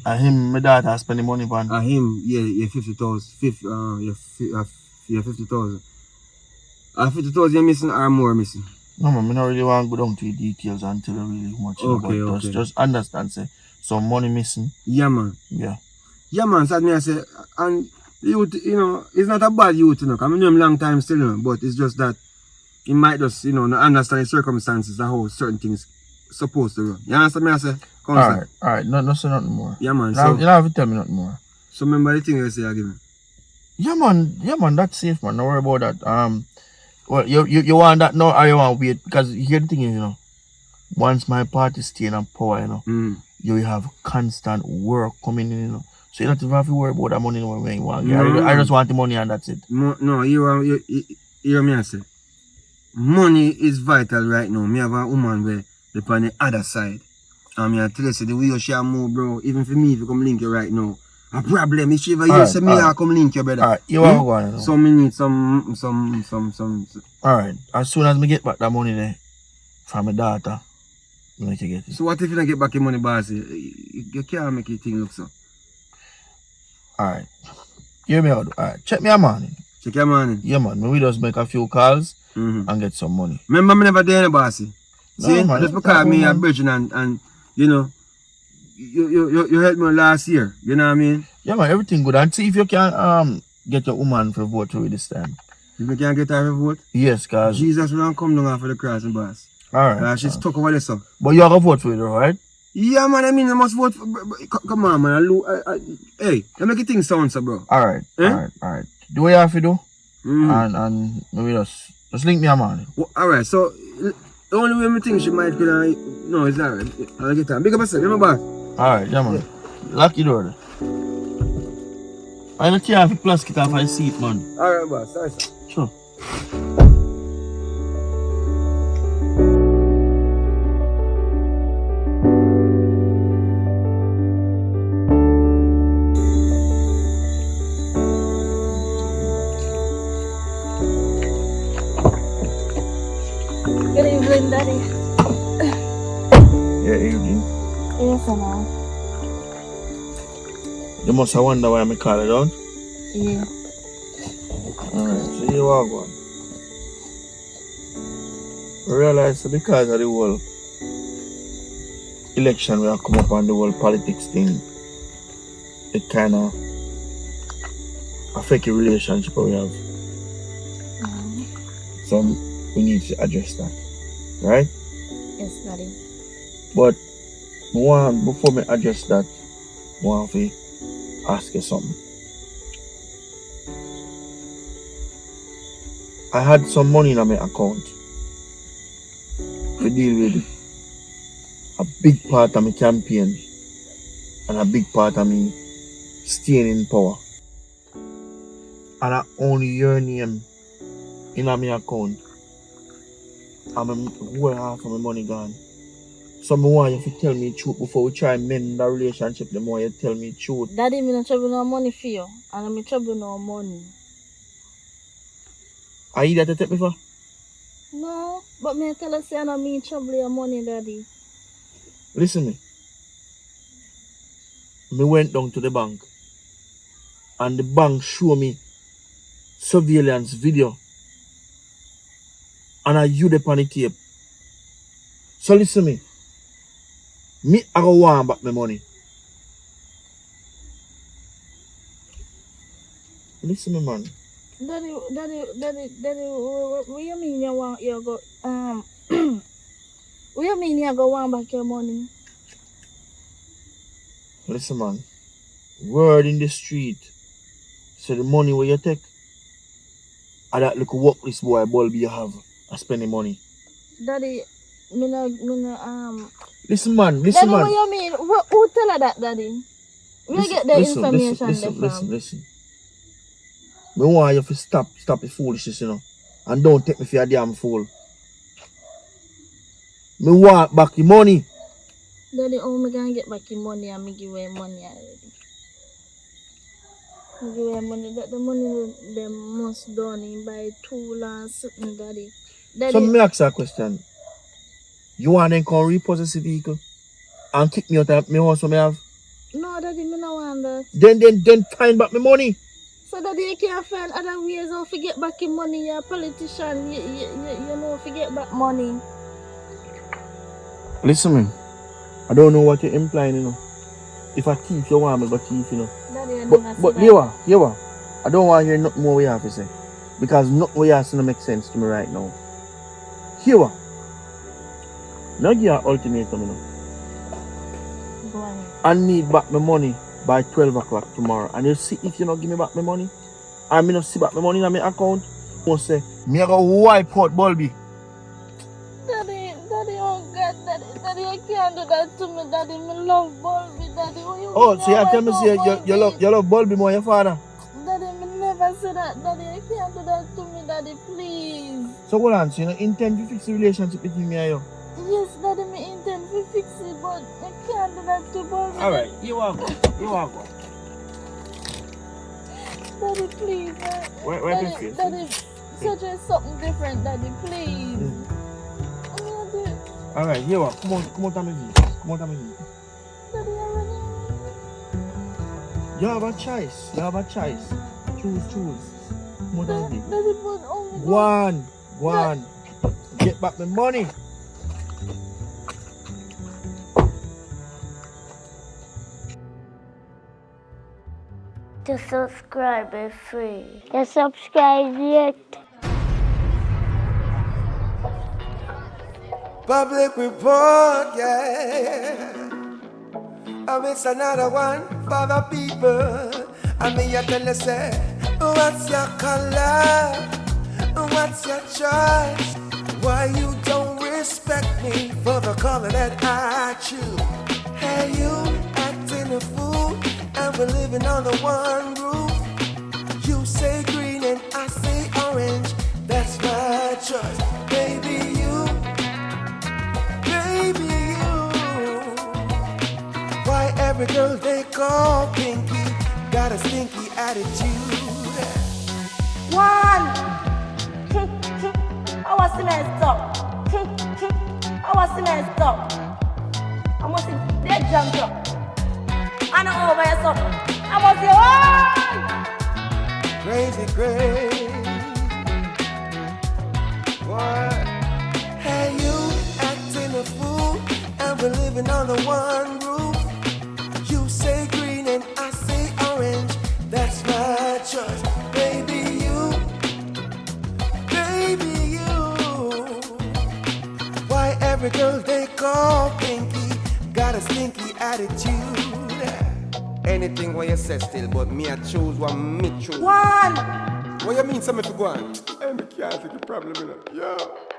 And him, my daughter, spending money on. And him, yeah, 50,000. Yeah, 50,000. And 50,000 you missing or more missing? No, man, I don't really want to go down to the details until I really much. Okay. Just understand, say, some money missing. Yeah, man. Yeah. Yeah, man, so I say, and youth, you know, it's not a bad youth, you know, because I know him long time still, you know, but it's just that he might just, you know, not understand the circumstances and how certain things supposed to run. You understand me, I say? Alright, no say nothing more. Yeah, man. You So, don't have to tell me nothing more. So remember the thing you say again? Yeah, man, that's safe, man. Don't worry about that. Well, you want that now or you want to wait? Because here the thing is, you know, once my party stay in power, you know, you will have constant work coming in, you know. So you don't have to worry about that money when you want. I just want the money and that's it. No, you hear me I say. Money is vital right now. Me have a woman where they on the other side. And me I tell you, say, the way you share move, bro, even for me, if you come link you right now, a problem is if you say me I come link you, brother. Alright, you want to go on, you know? So me need some. Alright, as soon as me get back that money there from my daughter, you need to get it. So what if you don't get back your money, boss? You can't make your thing look so. Alright. Hear me out. Alright, check me a morning. Check your money. Yeah, man. We just make a few calls and get some money. Remember, me never did any bossy. See, man, just because me a virgin and you know, you helped me last year. You know what I mean? Yeah, man. Everything good. And see if you can get your woman for vote for you this time. If you can get her to vote? Yes, cause Jesus will come down after the cross and boss. Alright. She's stuck over there, so. But you have to vote for it, right? Yeah, man. I mean, you must vote. Come on, man. Hey, you make it things sound, so, bro. Alright. Alright. Do what you have to do. And maybe just link me a man. Well, alright, so the only way I think she might could no, it's not right. I'll get time. Big up yourself, remember? Alright, yeah, man. Lock your door. I don't care if you plus get off my seat, man. Alright, boss. Sorry, sir. Sure. Good evening, Daddy. Yeah, evening. Yes, I know. You must have wonder why I call it out. Yeah. Alright, so you are going. I realize that because of the whole election we have come up on the whole politics thing, it kind of affect the relationship we have. So we need to address that, right? Yes, Daddy. But before me address that, I want to ask you something. I had some money in my account to deal with a big part of my campaign and a big part of me staying in power. And I only your name in my account. And my whole half of my money gone. So I want you to tell me the truth before we try and mend the relationship. The more you tell me the truth. Daddy, me not trouble no money for you. And I'm trouble no money. Are you that to take me for? No, but me tell us I don't mean trouble your money, Daddy. Listen me. Me went down to the bank. And the bank show me surveillance video. And I you the panic tape. So listen me. I go want back my money. Listen me, man. Daddy, what you mean you want you go what you mean you go want back your money? Listen, man. Word in the street. So the money where you take, and that little workless boy bulb you have, I spend the money. Daddy, me no Listen, man. Daddy, what you mean? Who tell her that, Daddy? Where you get the information from? Listen. Me want you to stop the foolishness, you know. And don't take me for a damn fool. Me want back the money. Daddy, how me gonna get back your money and me give away money already? Me give away money. That the money them must done in by tool and something, Daddy. So me ask you a question. You want them come repossess the vehicle and kick me out of my house what me have? No, Daddy, me no want that. Then find back my money. So Daddy, you can't find other ways of forget back your money. You're a politician. You know forget back money. Listen me. I don't know what you're implying, you know. If I thief, you want me to thief, you know. Daddy, but here, I don't want to hear nothing more we have to say. Because nothing we have to say make sense to me right now. Here, now give you an ultimatum, you know. Go on. I need back my money by 12 o'clock tomorrow. And you see if you don't give me back my money, I may not see back my money in my account. You say, me I go wipe out Bulby. Daddy, oh God, Daddy, you can't do that to me, Daddy. Me love Bulby, Daddy. Oh, so you tell me say you love Bulby more than your father? Daddy, me never say that, Daddy. You can't do that to me, Daddy, please. So hold on, so you intend to fix the relationship between me and you? Yes, Daddy, me intend to fix it, but you can't do that to Bulby. Alright, you want to go. Daddy, please. Where Daddy, Daddy, suggest something different, Daddy, please. Alright, here what? Come on, Tommy V. Daddy, you have a choice. Choose. Come on, Tommy V. Daddy, but only One. Get back my money. To subscribe is free. You subscribe yet? Public report, yeah. It's another one for the people. I mean, you tell us, what's your color? What's your choice? Why you don't respect me for the color that I choose? Hey, you acting a fool, and we're living under one roof. You say green and I say orange. That's my choice, baby. Why every girl they call Pinky got a stinky attitude? One. I was messed up. I must be dead jumped up. I know over yourself. I must be Crazy. What? Hey, you acting a fool, and we're living under one roof. You say green and I say orange. That's my choice, baby. Why every girl they call Pinky got a stinky attitude? Anything what you say still, but me I choose what me choose. one. What you mean, something to go on? Hey, me can't take the problem, you know. Yo.